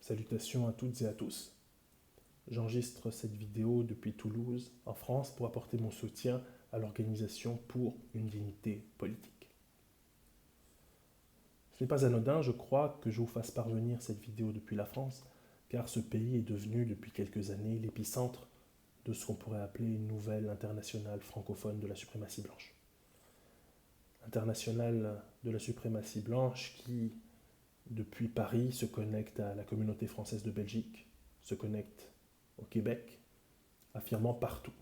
Salutations à toutes et à tous. J'enregistre cette vidéo depuis Toulouse, en France, pour apporter mon soutien à l'organisation pour une dignité politique. Ce n'est pas anodin, je crois, que je vous fasse parvenir cette vidéo depuis la France, car ce pays est devenu depuis quelques années l'épicentre de ce qu'on pourrait appeler une nouvelle internationale francophone de la suprématie blanche. Internationale de la suprématie blanche qui, depuis Paris, se connecte à la communauté française de Belgique, se connecte au Québec, affirmant partout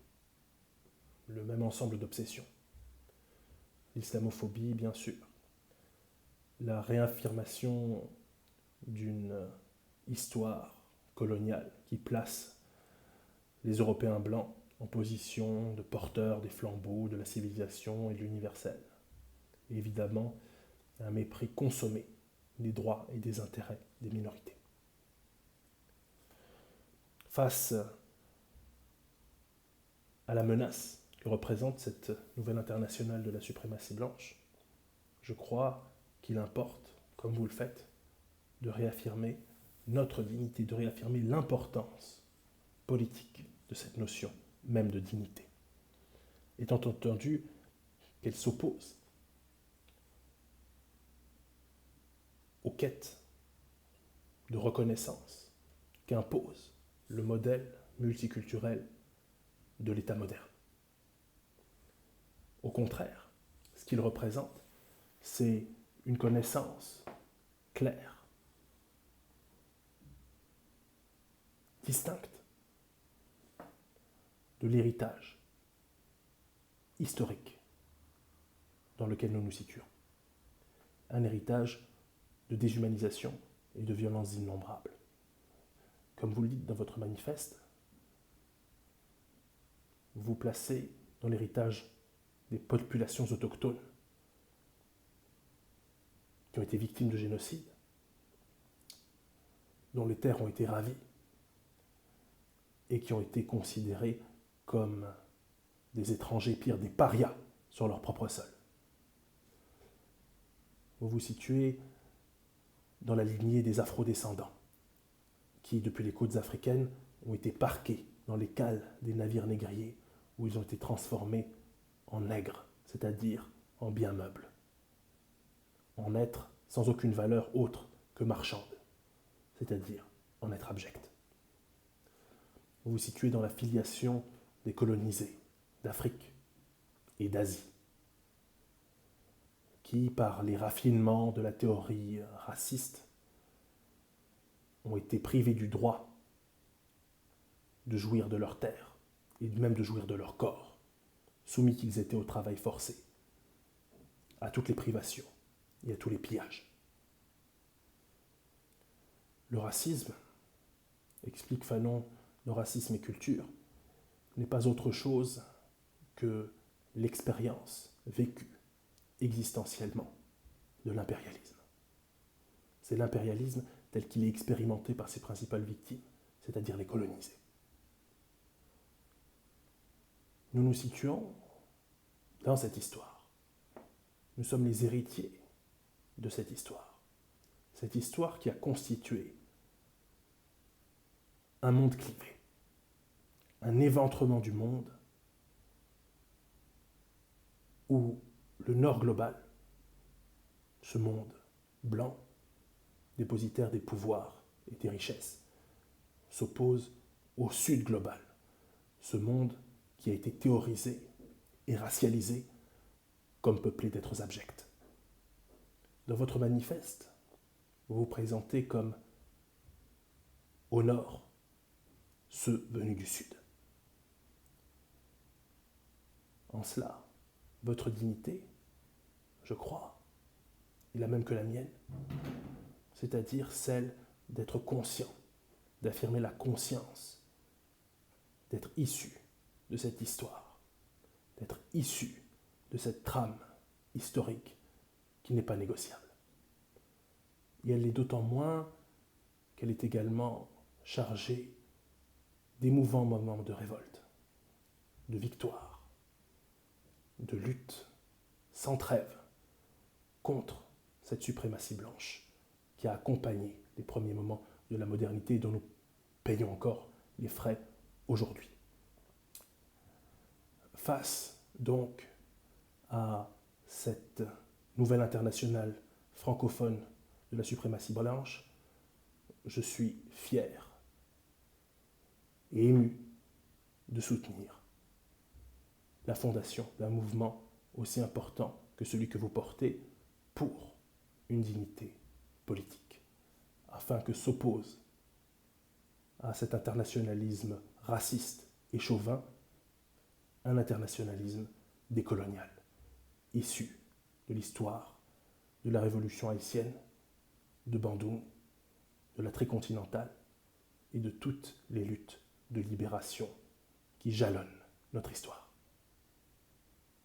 le même ensemble d'obsessions. L'islamophobie, bien sûr, la réaffirmation d'une histoire coloniale qui place les Européens blancs en position de porteurs des flambeaux de la civilisation et de l'universel. Et évidemment, un mépris consommé des droits et des intérêts des minorités. Face à la menace que représente cette nouvelle internationale de la suprématie blanche, je crois qu'il importe, comme vous le faites, de réaffirmer notre dignité, de réaffirmer l'importance politique de cette notion même de dignité. Étant entendu qu'elle s'oppose aux quêtes de reconnaissance qu'impose le modèle multiculturel de l'État moderne. Au contraire, ce qu'il représente, c'est une connaissance claire, distincte de l'héritage historique dans lequel nous nous situons. Un héritage de déshumanisation et de violences innombrables. Comme vous le dites dans votre manifeste, vous vous placez dans l'héritage des populations autochtones qui ont été victimes de génocide, dont les terres ont été ravies et qui ont été considérées comme des étrangers, pire, des parias sur leur propre sol. Vous vous situez dans la lignée des afrodescendants qui, depuis les côtes africaines, ont été parqués dans les cales des navires négriers où ils ont été transformés en nègres, c'est-à-dire en biens meubles, en êtres sans aucune valeur autre que marchande, c'est-à-dire en êtres abjects. Vous vous situez dans la filiation des colonisés d'Afrique et d'Asie, qui, par les raffinements de la théorie raciste, ont été privés du droit de jouir de leurs terres et même de jouir de leur corps, soumis qu'ils étaient au travail forcé, à toutes les privations et à tous les pillages. Le racisme, explique Fanon, le racisme et culture, n'est pas autre chose que l'expérience vécue existentiellement de l'impérialisme. C'est l'impérialisme tel qu'il est expérimenté par ses principales victimes, c'est-à-dire les colonisés. Nous nous situons dans cette histoire. Nous sommes les héritiers de cette histoire. Cette histoire qui a constitué un monde clivé, un éventrement du monde où le nord global, ce monde blanc, dépositaire des pouvoirs et des richesses, s'oppose au sud global, ce monde qui a été théorisé et racialisé comme peuplé d'êtres abjects. Dans votre manifeste, vous vous présentez comme au nord, ceux venus du sud. En cela, votre dignité, je crois, est la même que la mienne, c'est-à-dire celle d'être conscient, d'affirmer la conscience, d'être issu de cette histoire, d'être issu de cette trame historique qui n'est pas négociable. Et elle l'est d'autant moins qu'elle est également chargée d'émouvants moments de révolte, de victoire, de lutte sans trêve contre cette suprématie blanche qui a accompagné les premiers moments de la modernité dont nous payons encore les frais aujourd'hui. Face donc à cette nouvelle internationale francophone de la suprématie blanche, je suis fier et ému de soutenir la fondation d'un mouvement aussi important que celui que vous portez pour une dignité politique, afin que s'oppose à cet internationalisme raciste et chauvin un internationalisme décolonial, issu de l'histoire de la révolution haïtienne, de Bandung, de la tricontinentale et de toutes les luttes de libération qui jalonnent notre histoire.